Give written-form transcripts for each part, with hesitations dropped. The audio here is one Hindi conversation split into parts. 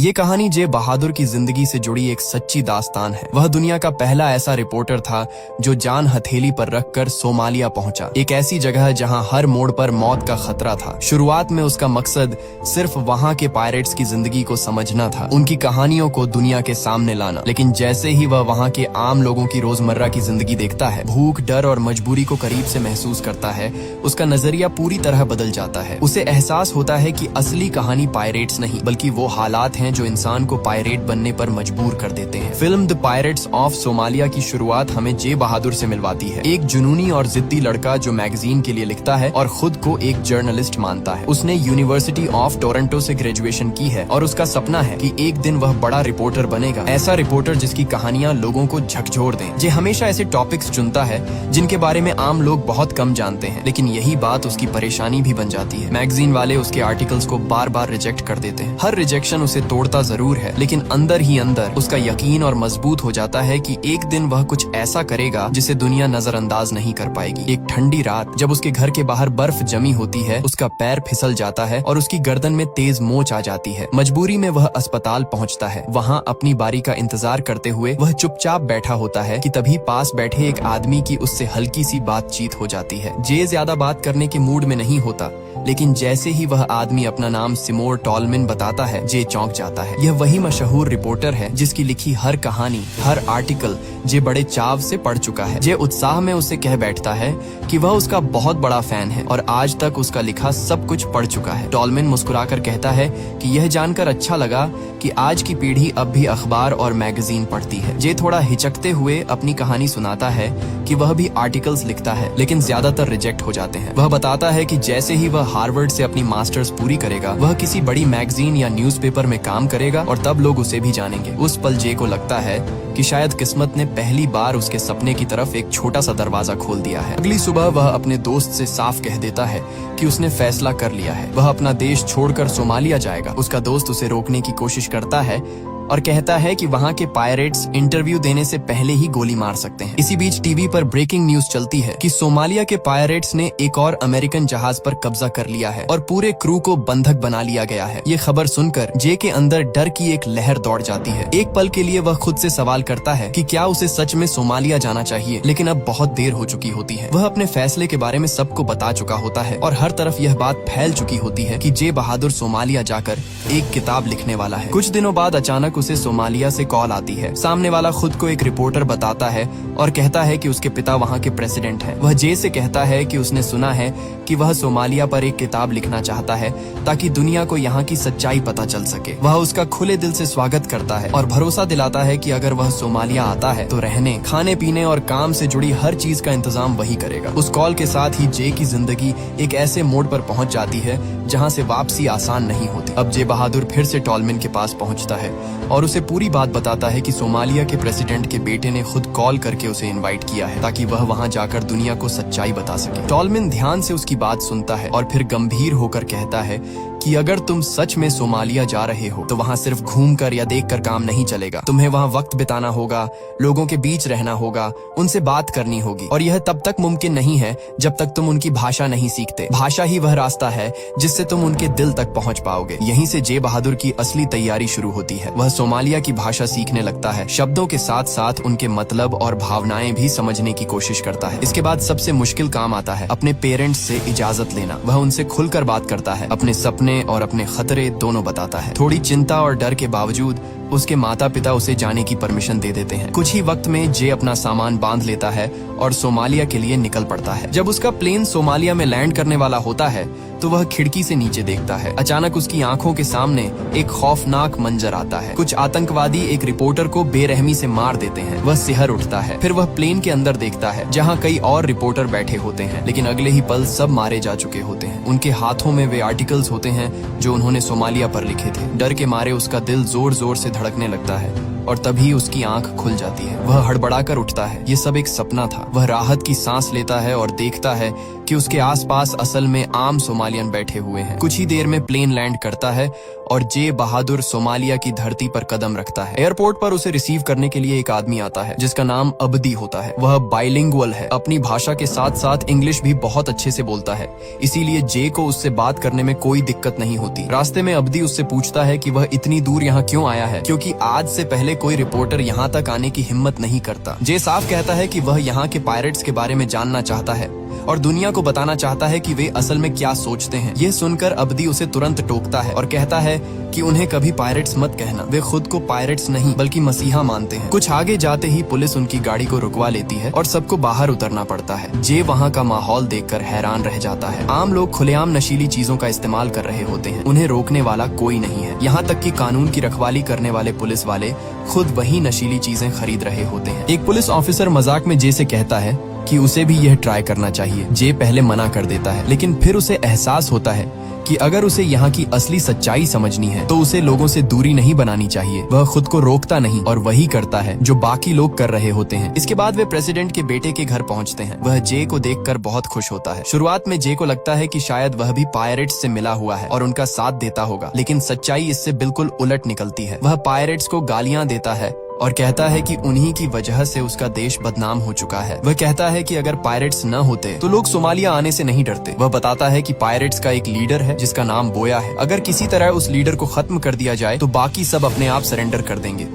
ये कहानी जे बहादुर की जिंदगी से जुड़ी एक सच्ची दास्तान है। वह दुनिया का पहला ऐसा रिपोर्टर था जो जान हथेली पर रखकर सोमालिया पहुंचा, एक ऐसी जगह जहां हर मोड़ पर मौत का खतरा था। शुरुआत में उसका मकसद सिर्फ वहां के पायरेट्स की जिंदगी को समझना था, उनकी कहानियों को दुनिया के सामने लाना। लेकिन जैसे ही वह वहां के आम लोगों की रोजमर्रा की जिंदगी देखता है, भूख, डर और मजबूरी को करीब से महसूस करता है, उसका नजरिया पूरी तरह बदल जाता है। उसे एहसास होता है कि असली कहानी पायरेट्स नहीं बल्कि वो हालात हैं जो इंसान को पायरेट बनने पर मजबूर कर देते हैं। Film the pirates of Somalia की शुरुआत हमें जे बहादुर से मिलवाती है, एक जुनूनी और जिद्दी लड़का जो मैगजीन के लिए लिखता है और खुद को एक जर्नलिस्ट मानता है। उसने यूनिवर्सिटी ऑफ टोरंटो से ग्रेजुएशन की है और उसका सपना है कि एक दिन वह बड़ा रिपोर्टर बनेगा, ऐसा रिपोर्टर जिसकी कहानियां लोगों को झकझोर दें। जे हमेशा ऐसे टॉपिक्स चुनता है जिनके बारे में आम लोग बहुत कम जानते हैं, लेकिन यही बात उसकी परेशानी भी बन जाती है। मैगजीन वाले उसके आर्टिकल्स को बार बार रिजेक्ट कर देते हैं। हर रिजेक्शन उसे तोड़ता जरूर है, लेकिन अंदर ही अंदर उसका यकीन और मजबूत हो जाता है कि एक दिन वह कुछ ऐसा करेगा जिसे दुनिया नजरअंदाज नहीं कर पाएगी। एक ठंडी रात जब उसके घर के बाहर बर्फ जमी होती है, उसका पैर फिसल जाता है और उसकी गर्दन में तेज मोच आ जाती है। मजबूरी में वह अस्पताल पहुंचता है। वहां अपनी बारी का इंतजार करते हुए वह चुपचाप बैठा होता है कि तभी पास बैठे एक आदमी की उससे हल्की सी बातचीत हो जाती है। जे ज्यादा बात करने के मूड में नहीं होता, लेकिन जैसे ही वह आदमी अपना नाम सिमोर टॉलमिन बताता है, जे चौंक जाता है। यह वही मशहूर रिपोर्टर है जिसकी लिखी हर कहानी, हर आर्टिकल जे बड़े चाव से पढ़ चुका है। जे उत्साह में उसे कह बैठता है कि वह उसका बहुत बड़ा फैन है और आज तक उसका लिखा सब कुछ पढ़ चुका है। टॉलमिन मुस्कुराकर कहता है कि यह जानकर अच्छा लगा कि आज की पीढ़ी अब भी अखबार और मैगजीन पढ़ती है। जे थोड़ा हिचकते हुए अपनी कहानी सुनाता है कि वह भी आर्टिकल्स लिखता है, लेकिन ज्यादातर रिजेक्ट हो जाते हैं। वह बताता है कि जैसे ही वह हार्वर्ड से अपनी मास्टर्स पूरी करेगा, वह किसी बड़ी मैगजीन या न्यूज़पेपर में काम करेगा और तब लोग उसे भी जानेंगे। उस पल जे को लगता है कि शायद किस्मत ने पहली बार उसके सपने की तरफ एक छोटा सा दरवाजा खोल दिया है। अगली सुबह वह अपने दोस्त से साफ कह देता है कि उसने फैसला कर लिया है, वह अपना देश छोड़कर सोमालिया जाएगा। उसका दोस्त उसे रोकने की कोशिश करता है और कहता है कि वहाँ के पायरेट्स इंटरव्यू देने से पहले ही गोली मार सकते हैं। इसी बीच टीवी पर ब्रेकिंग न्यूज चलती है कि सोमालिया के पायरेट्स ने एक और अमेरिकन जहाज पर कब्जा कर लिया है और पूरे क्रू को बंधक बना लिया गया है। ये खबर सुनकर जे के अंदर डर की एक लहर दौड़ जाती है। एक पल के लिए वह खुद से सवाल करता है कि क्या उसे सच में सोमालिया जाना चाहिए, लेकिन अब बहुत देर हो चुकी होती है। वह अपने फैसले के बारे में सबको बता चुका होता है और हर तरफ यह बात फैल चुकी होती है कि जे बहादुर सोमालिया जाकर एक किताब लिखने वाला है। कुछ दिनों बाद अचानक उसे सोमालिया से कॉल आती है। सामने वाला खुद को एक रिपोर्टर बताता है और कहता है कि उसके पिता वहाँ के प्रेसिडेंट हैं। वह जे से कहता है कि उसने सुना है कि वह सोमालिया पर एक किताब लिखना चाहता है ताकि दुनिया को यहाँ की सच्चाई पता चल सके। वह उसका खुले दिल से स्वागत करता है और भरोसा दिलाता है कि अगर वह सोमालिया आता है तो रहने, खाने पीने और काम से जुड़ी हर चीज का इंतजाम वही करेगा। उस कॉल के साथ ही जे की जिंदगी एक ऐसे मोड़ पर पहुंच जाती है जहां से वापसी आसान नहीं होती। अब जे बहादुर फिर से टॉलमिन के पास पहुंचता है और उसे पूरी बात बताता है कि सोमालिया के प्रेसिडेंट के बेटे ने खुद कॉल करके उसे इनवाइट किया है ताकि वह वहां जाकर दुनिया को सच्चाई बता सके। टॉलमिन ध्यान से उसकी बात सुनता है और फिर गंभीर होकर कहता है कि अगर तुम सच में सोमालिया जा रहे हो तो वहाँ सिर्फ घूमकर या देखकर काम नहीं चलेगा। तुम्हें वहाँ वक्त बिताना होगा, लोगों के बीच रहना होगा, उनसे बात करनी होगी और यह तब तक मुमकिन नहीं है जब तक तुम उनकी भाषा नहीं सीखते। भाषा ही वह रास्ता है जिससे तुम उनके दिल तक पहुँच पाओगे। यहीं से जे बहादुर की असली तैयारी शुरू होती है। वह सोमालिया की भाषा सीखने लगता है, शब्दों के साथ साथ उनके मतलब और भावनाएं भी समझने की कोशिश करता है। इसके बाद सबसे मुश्किल काम आता है, अपने पेरेंट्स से इजाजत लेना। वह उनसे खुलकर बात करता है, अपने सपने और अपने खतरे दोनों बताता है। थोड़ी चिंता और डर के बावजूद उसके माता पिता उसे जाने की परमिशन दे देते हैं। कुछ ही वक्त में जे अपना सामान बांध लेता है और सोमालिया के लिए निकल पड़ता है। जब उसका प्लेन सोमालिया में लैंड करने वाला होता है तो वह खिड़की से नीचे देखता है। अचानक उसकी आंखों के सामने एक खौफनाक मंजर आता है। कुछ आतंकवादी एक रिपोर्टर को बेरहमी से मार देते हैं। वह सिहर उठता है। फिर वह प्लेन के अंदर देखता है जहाँ कई और रिपोर्टर बैठे होते हैं, लेकिन अगले ही पल सब मारे जा चुके होते हैं। उनके हाथों में वे आर्टिकल्स होते हैं जो उन्होंने सोमालिया पर लिखे थे। डर के मारे उसका दिल जोर जोर से धड़कने लगता है और तभी उसकी आंख खुल जाती है। वह हड़बड़ाकर उठता है। ये सब एक सपना था। वह राहत की सांस लेता है और देखता है कि उसके आसपास असल में आम सोमालियन बैठे हुए हैं। कुछ ही देर में प्लेन लैंड करता है और जे बहादुर सोमालिया की धरती पर कदम रखता है। एयरपोर्ट पर उसे रिसीव करने के लिए एक आदमी आता है जिसका नाम अब्दी होता है। वह बाइलिंगुअल है, अपनी भाषा के साथ साथ इंग्लिश भी बहुत अच्छे से बोलता है, इसीलिए जे को उससे बात करने में कोई दिक्कत नहीं होती। रास्ते में अब्दी उससे पूछता है कि वह इतनी दूर यहाँ क्यों आया है, क्योंकि आज से पहले कोई रिपोर्टर यहाँ तक आने की हिम्मत नहीं करता। जे साफ कहता है कि वह यहाँ के पायरेट्स के बारे में जानना चाहता है और दुनिया को बताना चाहता है कि वे असल में क्या सोचते हैं। यह सुनकर अब्दी उसे तुरंत टोकता है और कहता है कि उन्हें कभी पायरेट्स मत कहना, वे खुद को पायरेट्स नहीं बल्कि मसीहा मानते हैं। कुछ आगे जाते ही पुलिस उनकी गाड़ी को रुकवा लेती है और सबको बाहर उतरना पड़ता है। जे वहाँ का माहौल देखकर हैरान रह जाता है। आम लोग खुलेआम नशीली चीजों का इस्तेमाल कर रहे होते हैं, उन्हें रोकने वाला कोई नहीं है। यहाँ तक कि कानून की रखवाली करने वाले पुलिस वाले खुद वही नशीली चीजें खरीद रहे होते हैं। एक पुलिस ऑफिसर मजाक में जे से कहता है कि उसे भी यह ट्राई करना चाहिए। जे पहले मना कर देता है, लेकिन फिर उसे एहसास होता है कि अगर उसे यहाँ की असली सच्चाई समझनी है तो उसे लोगों से दूरी नहीं बनानी चाहिए। वह खुद को रोकता नहीं और वही करता है जो बाकी लोग कर रहे होते हैं। इसके बाद वे प्रेसिडेंट के बेटे के घर पहुँचते हैं। वह जे को देखकर बहुत खुश होता है। शुरुआत में जे को लगता है कि शायद वह भी पायरेट्स से मिला हुआ है और उनका साथ देता होगा, लेकिन सच्चाई इससे बिल्कुल उलट निकलती है। वह पायरेट्स को गालियां देता है और कहता है कि उन्हीं की वजह से उसका देश बदनाम हो चुका है। वह कहता है कि अगर पायरेट्स न होते तो लोग सोमालिया आने से नहीं डरते। वह बताता है कि पायरेट्स का एक लीडर है जिसका नाम बोया है। अगर किसी तरह उस लीडर को खत्म कर दिया जाए तो बाकी सब अपने आप सरेंडर कर देंगे,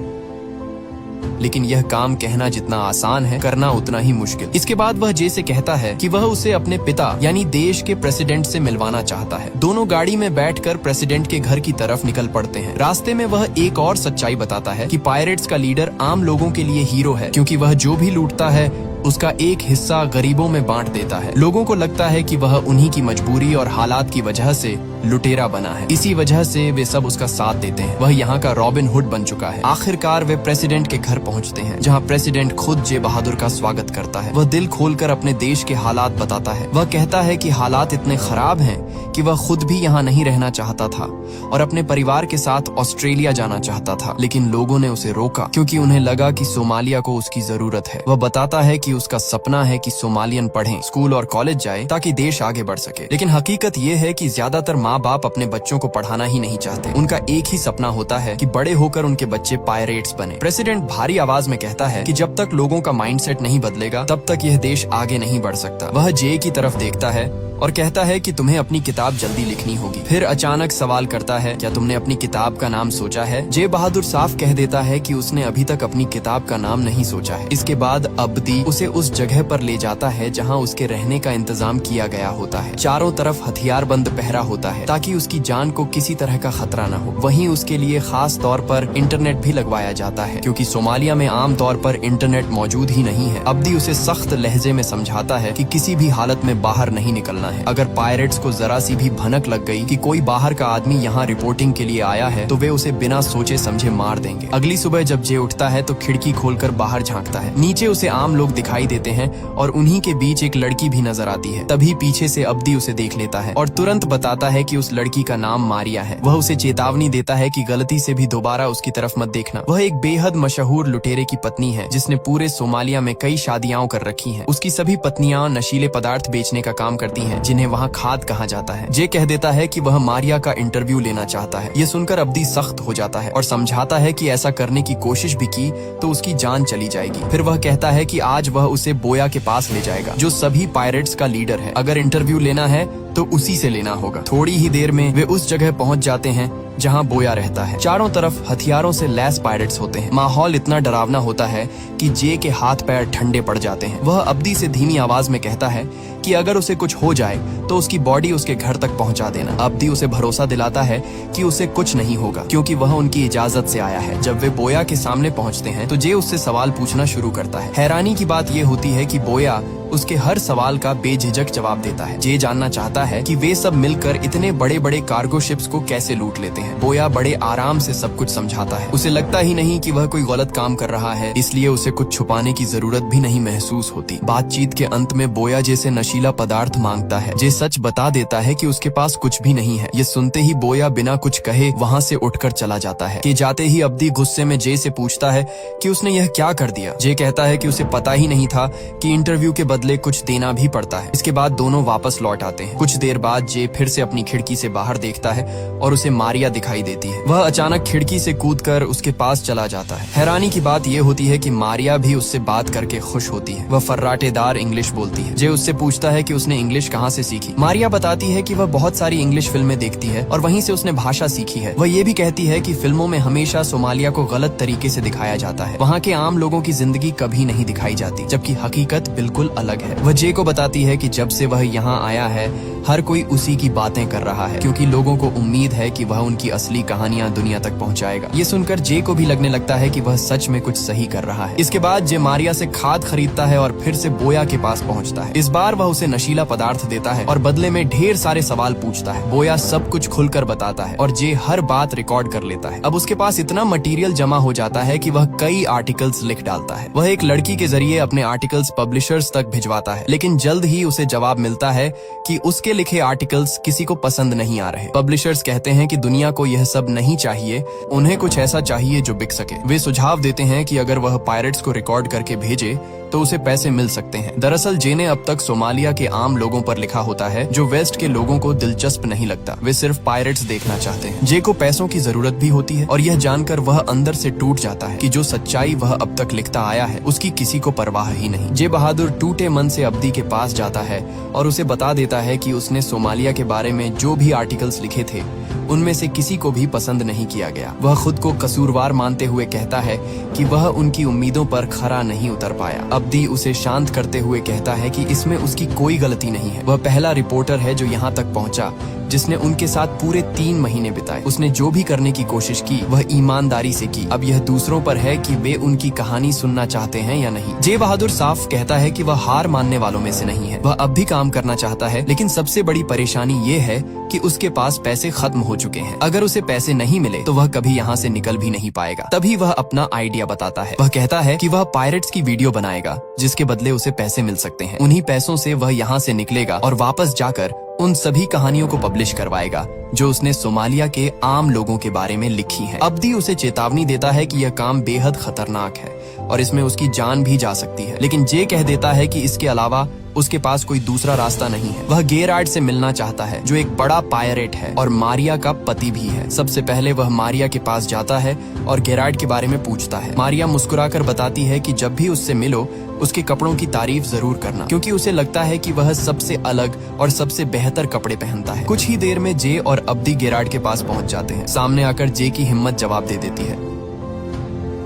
लेकिन यह काम कहना जितना आसान है, करना उतना ही मुश्किल। इसके बाद वह जे से कहता है कि वह उसे अपने पिता यानी देश के प्रेसिडेंट से मिलवाना चाहता है। दोनों गाड़ी में बैठकर प्रेसिडेंट के घर की तरफ निकल पड़ते हैं। रास्ते में वह एक और सच्चाई बताता है कि पायरेट्स का लीडर आम लोगों के लिए हीरो है, क्योंकि वह जो भी लूटता है उसका एक हिस्सा गरीबों में बांट देता है। लोगों को लगता है कि वह उन्हीं की मजबूरी और हालात की वजह से लुटेरा बना है, इसी वजह से वे सब उसका साथ देते हैं। वह यहाँ का रॉबिन हुड बन चुका है। आखिरकार वे प्रेसिडेंट के घर पहुँचते हैं, जहाँ प्रेसिडेंट खुद जे बहादुर का स्वागत करता है। वह दिल खोलकर अपने देश के हालात बताता है। वह कहता है कि हालात इतने खराब हैं कि वह खुद भी यहाँ नहीं रहना चाहता था और अपने परिवार के साथ ऑस्ट्रेलिया जाना चाहता था, लेकिन लोगों ने उसे रोका क्योंकि उन्हें लगा कि सोमालिया को उसकी जरूरत है। वह बताता है कि उसका सपना है कि सोमालियन पढ़ें, स्कूल और कॉलेज जाए ताकि देश आगे बढ़ सके। लेकिन हकीकत ये है कि ज्यादातर माँ बाप अपने बच्चों को पढ़ाना ही नहीं चाहते। उनका एक ही सपना होता है कि बड़े होकर उनके बच्चे पायरेट्स बने। प्रेसिडेंट भारी आवाज में कहता है कि जब तक लोगों का माइंडसेट नहीं बदलेगा तब तक यह देश आगे नहीं बढ़ सकता। वह जे की तरफ देखता है और कहता है कि तुम्हें अपनी किताब जल्दी लिखनी होगी। फिर अचानक सवाल करता है, क्या तुमने अपनी किताब का नाम सोचा है? जे बहादुर साफ कह देता है कि उसने अभी तक अपनी किताब का नाम नहीं सोचा है। इसके बाद अब्दी उसे उस जगह पर ले जाता है जहां उसके रहने का इंतजाम किया गया होता है। चारों तरफ हथियारबंद पहरा होता है ताकि उसकी जान को किसी तरह का खतरा न हो। वहीं उसके लिए खास तौर पर इंटरनेट भी लगवाया जाता है, क्योंकि सोमालिया में आम तौर पर इंटरनेट मौजूद ही नहीं है। अब्दी उसे सख्त लहजे में समझाता है कि किसी भी हालत में बाहर नहीं निकलना है। अगर पायरेट्स को जरा सी भी भनक लग गई कि कोई बाहर का आदमी यहाँ रिपोर्टिंग के लिए आया है तो वे उसे बिना सोचे समझे मार देंगे। अगली सुबह जब जे उठता है तो खिड़की खोलकर बाहर झांकता है। नीचे उसे आम लोग दिखाई देते हैं और उन्हीं के बीच एक लड़की भी नजर आती है। तभी पीछे से अब्दी उसे देख लेता है और तुरंत बताता है कि उस लड़की का नाम मारिया है। वह उसे चेतावनी देता है कि गलती से भी दोबारा उसकी तरफ मत देखना। वह एक बेहद मशहूर लुटेरे की पत्नी है जिसने पूरे सोमालिया में कई शादियां कर रखी हैं। उसकी सभी पत्नियां नशीले पदार्थ बेचने का काम करती हैं, जिन्हें वहाँ खाद कहा जाता है। जे कह देता है कि वह मारिया का इंटरव्यू लेना चाहता है। ये सुनकर अब्दी सख्त हो जाता है और समझाता है कि ऐसा करने की कोशिश भी की तो उसकी जान चली जाएगी। फिर वह कहता है कि आज वह उसे बोया के पास ले जाएगा, जो सभी पायरेट्स का लीडर है। अगर इंटरव्यू लेना है तो उसी से लेना होगा। थोड़ी ही देर में वे उस जगह पहुंच जाते हैं जहां बोया रहता है। चारों तरफ हथियारों से लैस पायरेट्स होते हैं। माहौल इतना डरावना होता है कि जे के हाथ पैर ठंडे पड़ जाते हैं। वह अब्दी से धीमी आवाज में कहता है कि अगर उसे कुछ हो जाए तो उसकी बॉडी उसके घर तक पहुंचा देना। अब्दी उसे भरोसा दिलाता है कि उसे कुछ नहीं होगा क्योंकि वह उनकी इजाजत से आया है। जब वे बोया के सामने पहुंचते हैं तो जे उससे सवाल पूछना शुरू करता है। हैरानी की बात यह होती है कि बोया उसके हर सवाल का बेझिझक जवाब देता है। जे जानना चाहता है कि वे सब मिलकर इतने बड़े बड़े कार्गो शिप्स को कैसे लूट लेते हैं। बोया बड़े आराम से सब कुछ समझाता है। उसे लगता ही नहीं कि वह कोई गलत काम कर रहा है, इसलिए उसे कुछ छुपाने की जरूरत भी नहीं महसूस होती। बातचीत के अंत में बोया जे से नशीला पदार्थ मांगता है। जे सच बता देता है कि उसके पास कुछ भी नहीं है। ये सुनते ही बोया बिना कुछ कहे वहाँ से उठकर चला जाता है। कि जाते ही अब्दी गुस्से में जे से पूछता है कि उसने यह क्या कर दिया। जे कहता है कि उसे पता ही नहीं था कि इंटरव्यू के बदले कुछ देना भी पड़ता है। इसके बाद दोनों वापस लौट आते हैं। कुछ देर बाद जे फिर से अपनी खिड़की से बाहर देखता है और उसे मारिया दिखाई देती है। वह अचानक खिड़की से कूदकर उसके पास चला जाता है। हैरानी की बात यह होती है कि मारिया भी उससे बात करके खुश होती है। वह फर्राटेदार इंग्लिश बोलती है। जे उससे पूछता है कि उसने इंग्लिश कहाँ से सीखी। मारिया बताती है कि वह बहुत सारी इंग्लिश फिल्में देखती है और वहीं से उसने भाषा सीखी है। वह ये भी कहती है कि फिल्मों में हमेशा सोमालिया को गलत तरीके से दिखाया जाता है। वहाँ के आम लोगों की जिंदगी कभी नहीं दिखाई जाती, जबकि हकीकत बिल्कुल अलग है। वह जे को बताती है कि जब से वह यहाँ आया है हर कोई उसी की बातें कर रहा है, क्योंकि लोगों को उम्मीद है कि वह उनकी असली कहानियां दुनिया तक पहुंचाएगा। ये सुनकर जे को भी लगने लगता है कि वह सच में कुछ सही कर रहा है। इसके बाद जे मारिया से खाद खरीदता है और फिर से बोया के पास पहुंचता है। इस बार वह उसे नशीला पदार्थ देता है और बदले में ढेर सारे सवाल पूछता है। बोया सब कुछ खुलकर बताता है और जे हर बात रिकॉर्ड कर लेता है। अब उसके पास इतना मटेरियल जमा हो जाता है कि वह कई आर्टिकल्स लिख डालता है। वह एक लड़की के जरिए अपने आर्टिकल्स पब्लिशर्स तक भिजवाता है, लेकिन जल्द ही उसे जवाब मिलता है कि उसके लिखे आर्टिकल्स किसी को पसंद नहीं आ रहे। पब्लिशर्स कहते हैं कि दुनिया को यह सब नहीं चाहिए, उन्हें कुछ ऐसा चाहिए जो बिक सके। वे सुझाव देते हैं कि अगर वह पायरेट्स को रिकॉर्ड करके भेजे तो उसे पैसे मिल सकते हैं। दरअसल जे ने अब तक सोमालिया के आम लोगों पर लिखा होता है, जो वेस्ट के लोगों को दिलचस्प नहीं लगता। वे सिर्फ पायरेट्स देखना चाहते हैं। जे को पैसों की जरूरत भी होती है और यह जानकर वह अंदर से टूट जाता है कि जो सच्चाई वह अब तक लिखता आया है उसकी किसी को परवाह ही नहीं। जे बहादुर टूटे मन से अब्दी के पास जाता है और उसे बता देता है कि उसने सोमालिया के बारे में जो भी आर्टिकल्स लिखे थे उनमें से किसी को भी पसंद नहीं किया गया। वह खुद को कसूरवार मानते हुए कहता है कि वह उनकी उम्मीदों पर खरा नहीं उतर पाया। अब्दी उसे शांत करते हुए कहता है कि इसमें उसकी कोई गलती नहीं है। वह पहला रिपोर्टर है जो यहाँ तक पहुँचा जिसने उनके साथ पूरे 3 महीने बिताए। उसने जो भी करने की कोशिश की वह ईमानदारी से की। अब यह दूसरों पर है कि वे उनकी कहानी सुनना चाहते हैं या नहीं। जे बहादुर साफ कहता है कि वह हार मानने वालों में से नहीं है। वह अब भी काम करना चाहता है, लेकिन सबसे बड़ी परेशानी ये है कि उसके पास पैसे खत्म हो चुके हैं। अगर उसे पैसे नहीं मिले तो वह कभी यहाँ से निकल भी नहीं पाएगा। तभी वह अपना आइडिया बताता है। वह कहता है कि वह पायरेट्स की वीडियो बनाएगा जिसके बदले उसे पैसे मिल सकते हैं। उन्हीं पैसों से वह यहाँ से निकलेगा और वापस जाकर उन सभी कहानियों को पब्लिश करवाएगा जो उसने सोमालिया के आम लोगों के बारे में लिखी है। अब्दी उसे चेतावनी देता है कि यह काम बेहद खतरनाक है और इसमें उसकी जान भी जा सकती है, लेकिन जे कह देता है कि इसके अलावा उसके पास कोई दूसरा रास्ता नहीं है। वह गेरार्ड से मिलना चाहता है जो एक बड़ा पायरेट है और मारिया का पति भी है। सबसे पहले वह मारिया के पास जाता है और गेरार्ड के बारे में पूछता है। मारिया मुस्कुराकर बताती है कि जब भी उससे मिलो उसके कपड़ों की तारीफ जरूर करना, क्योंकि उसे लगता है कि वह सबसे अलग और सबसे बेहतर कपड़े पहनता है। कुछ ही देर में जे और अब्दी गेरार्ड के पास पहुंच जाते हैं। सामने आकर जे की हिम्मत जवाब दे देती है।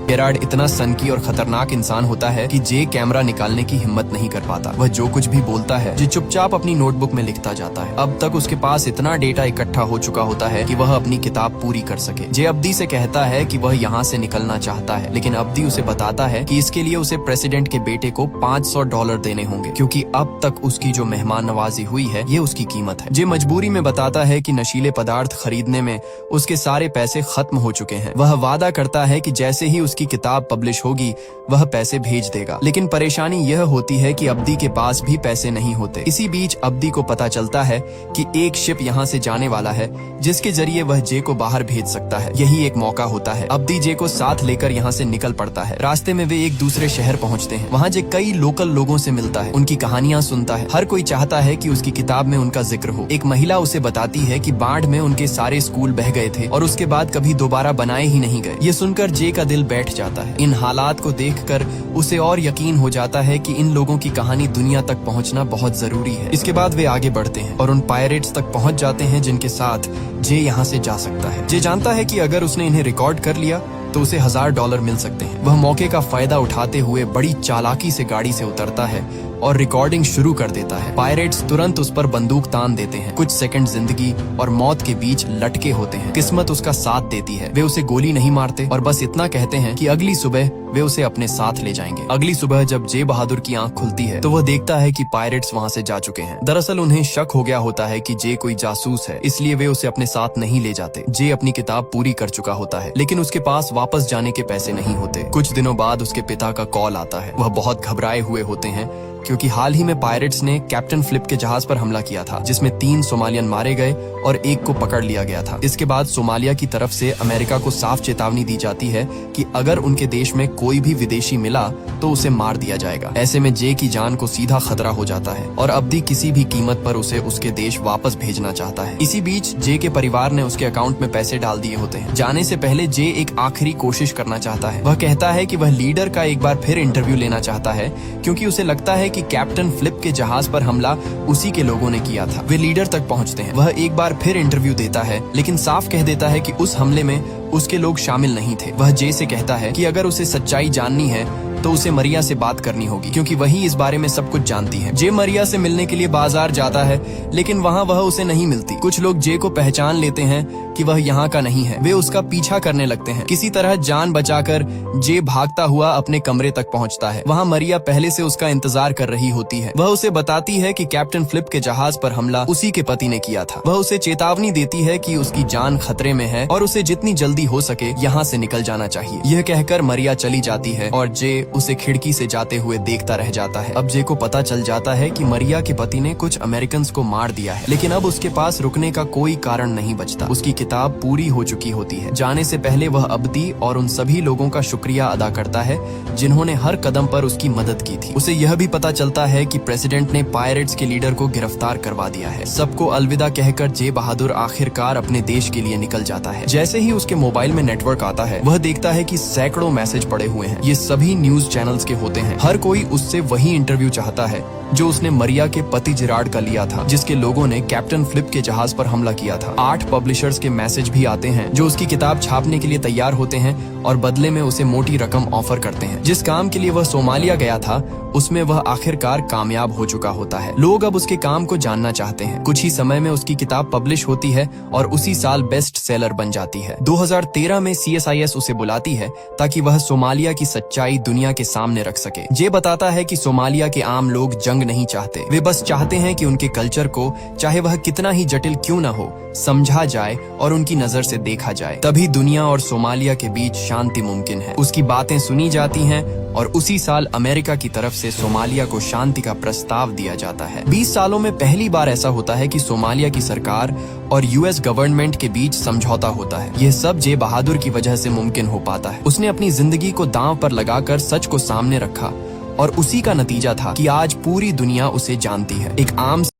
गेरार्ड इतना सनकी और खतरनाक इंसान होता है कि जे कैमरा निकालने की हिम्मत नहीं कर पाता। वह जो कुछ भी बोलता है जे चुपचाप अपनी नोटबुक में लिखता जाता है। अब तक उसके पास इतना डेटा इकट्ठा हो चुका होता है कि वह अपनी किताब पूरी कर सके। जे अब्दी से कहता है कि वह यहाँ से निकलना चाहता है, लेकिन अब्दी उसे बताता है कि इसके लिए उसे प्रेसिडेंट के बेटे को $500 देने होंगे, क्योंकि अब तक उसकी जो मेहमान नवाजी हुई है ये उसकी कीमत है। जे मजबूरी में बताता है कि नशीले पदार्थ खरीदने में उसके सारे पैसे खत्म हो चुके हैं। वह वादा करता है कि जैसे ही उसकी किताब पब्लिश होगी वह पैसे भेज देगा, लेकिन परेशानी यह होती है कि अब्दी के पास भी पैसे नहीं होते। इसी बीच अब्दी को पता चलता है कि एक शिप यहाँ से जाने वाला है जिसके जरिए वह जे को बाहर भेज सकता है। यही एक मौका होता है। अब्दी जे को साथ लेकर यहाँ से निकल पड़ता है। रास्ते में वे एक दूसरे शहर पहुँचते हैं। वहाँ जे कई लोकल लोगों से मिलता है, उनकी कहानियां सुनता है। हर कोई चाहता है कि उसकी किताब में उनका जिक्र हो। एक महिला उसे बताती है कि बाढ़ में उनके सारे स्कूल बह गए थे और उसके बाद कभी दोबारा बनाए ही नहीं गए। ये सुनकर जे का दिल बैठ जाता है। इन हालात को देखकर उसे और यकीन हो जाता है कि इन लोगों की कहानी दुनिया तक पहुंचना बहुत जरूरी है। इसके बाद वे आगे बढ़ते हैं और उन पायरेट्स तक पहुंच जाते हैं जिनके साथ जे यहाँ से जा सकता है। जे जानता है कि अगर उसने इन्हें रिकॉर्ड कर लिया तो उसे $1000 मिल सकते हैं। वह मौके का फायदा उठाते हुए बड़ी चालाकी से गाड़ी से उतरता है और रिकॉर्डिंग शुरू कर देता है। पायरेट्स तुरंत उस पर बंदूक तान देते हैं। कुछ सेकंड जिंदगी और मौत के बीच लटके होते हैं। किस्मत उसका साथ देती है, वे उसे गोली नहीं मारते और बस इतना कहते हैं कि अगली सुबह वे उसे अपने साथ ले जाएंगे। अगली सुबह जब जे बहादुर की आंख खुलती है तो वह देखता है कि पायरेट्स वहां से जा चुके हैं। दरअसल उन्हें शक हो गया होता है कि जे कोई जासूस है, इसलिए वे उसे अपने साथ नहीं ले जाते। जे अपनी किताब पूरी कर चुका होता है, लेकिन उसके पास वापस जाने के पैसे नहीं होते। कुछ दिनों बाद उसके पिता का कॉल आता है। वह बहुत घबराए हुए होते हैं क्योंकि हाल ही में पायरेट्स ने कैप्टन फ्लिप के जहाज पर हमला किया था, जिसमें 3 सोमालियन मारे गए और 1 को पकड़ लिया गया था। इसके बाद सोमालिया की तरफ से अमेरिका को साफ चेतावनी दी जाती है कि अगर उनके देश में कोई भी विदेशी मिला तो उसे मार दिया जाएगा। ऐसे में जे की जान को सीधा खतरा हो जाता है और अब्दी किसी भी कीमत पर उसे उसके देश वापस भेजना चाहता है। इसी बीच जे के परिवार ने उसके अकाउंट में पैसे डाल दिए होते हैं। जाने से पहले जे एक आखिरी कोशिश करना चाहता है। वह कहता है कि वह लीडर का एक बार फिर इंटरव्यू लेना चाहता है क्योंकि उसे लगता है कि कैप्टन फ्लिप के जहाज पर हमला उसी के लोगों ने किया था। वे लीडर तक पहुंचते हैं। वह एक बार फिर इंटरव्यू देता है, लेकिन साफ कह देता है कि उस हमले में उसके लोग शामिल नहीं थे। वह जे से कहता है कि अगर उसे सच्चाई जाननी है तो उसे मरिया से बात करनी होगी क्योंकि वही इस बारे में सब कुछ जानती है। जे मरिया से मिलने के लिए बाजार जाता है, लेकिन वहाँ वह उसे नहीं मिलती। कुछ लोग जे को पहचान लेते हैं कि वह यहाँ का नहीं है। वे उसका पीछा करने लगते हैं। किसी तरह जान बचाकर जे भागता हुआ अपने कमरे तक पहुँचता है। वहाँ मरिया पहले से उसका इंतजार कर रही होती है। वह उसे बताती है कि कैप्टन फ्लिप के जहाज पर हमला उसी के पति ने किया था। वह उसे चेतावनी देती है कि उसकी जान खतरे में है और उसे जितनी जल्दी हो सके यहाँ से निकल जाना चाहिए। यह कहकर मरिया चली जाती है और जे उसे खिड़की से जाते हुए देखता रह जाता है। अब जे को पता चल जाता है कि मरिया के पति ने कुछ अमेरिकन को मार दिया है, लेकिन अब उसके पास रुकने का कोई कारण नहीं बचता। उसकी किताब पूरी हो चुकी होती है। जाने से पहले वह अब्दी और उन सभी लोगों का शुक्रिया अदा करता है जिन्होंने हर कदम पर उसकी मदद की थी। उसे यह भी पता चलता है कि प्रेसिडेंट ने पायरेट्स के लीडर को गिरफ्तार करवा दिया है। सबको अलविदा कहकर जे बहादुर आखिरकार अपने देश के लिए निकल जाता है। जैसे ही उसके मोबाइल में नेटवर्क आता है, वह देखता है कि सैकड़ों मैसेज पड़े हुए हैं। ये सभी न्यूज चैनल्स के होते हैं। हर कोई उससे वही इंटरव्यू चाहता है जो उसने मरिया के पति जिराड का लिया था, जिसके लोगों ने कैप्टन फ्लिप के जहाज पर हमला किया था। 8 पब्लिशर्स के मैसेज भी आते हैं जो उसकी किताब छापने के लिए तैयार होते हैं और बदले में उसे मोटी रकम ऑफर करते हैं। जिस काम के लिए वह सोमालिया गया था उसमें वह आखिरकार कामयाब हो चुका होता है। लोग अब उसके काम को जानना चाहते हैं। कुछ ही समय में उसकी किताब पब्लिश होती है और उसी साल बेस्ट सेलर बन जाती है। 2013 में CSIS उसे बुलाती है ताकि वह सोमालिया की सच्चाई दुनिया के सामने रख सके। जे बताता है कि सोमालिया के आम लोग जंग नहीं चाहते। वे बस चाहते हैं कि उनके कल्चर को, चाहे वह कितना ही जटिल क्यों न हो, समझा जाए और उनकी नजर से देखा जाए। तभी दुनिया और सोमालिया के बीच शांति मुमकिन है। उसकी बातें सुनी जाती हैं और उसी साल अमेरिका की तरफ से सोमालिया को शांति का प्रस्ताव दिया जाता है। 20 सालों में पहली बार ऐसा होता है कि सोमालिया की सरकार और US गवर्नमेंट के बीच समझौता होता है। यह सब जे बहादुर की वजह से मुमकिन हो पाता है। उसने अपनी जिंदगी को दांव पर लगाकर सच को सामने रखा और उसी का नतीजा था कि आज पूरी दुनिया उसे जानती है। एक आम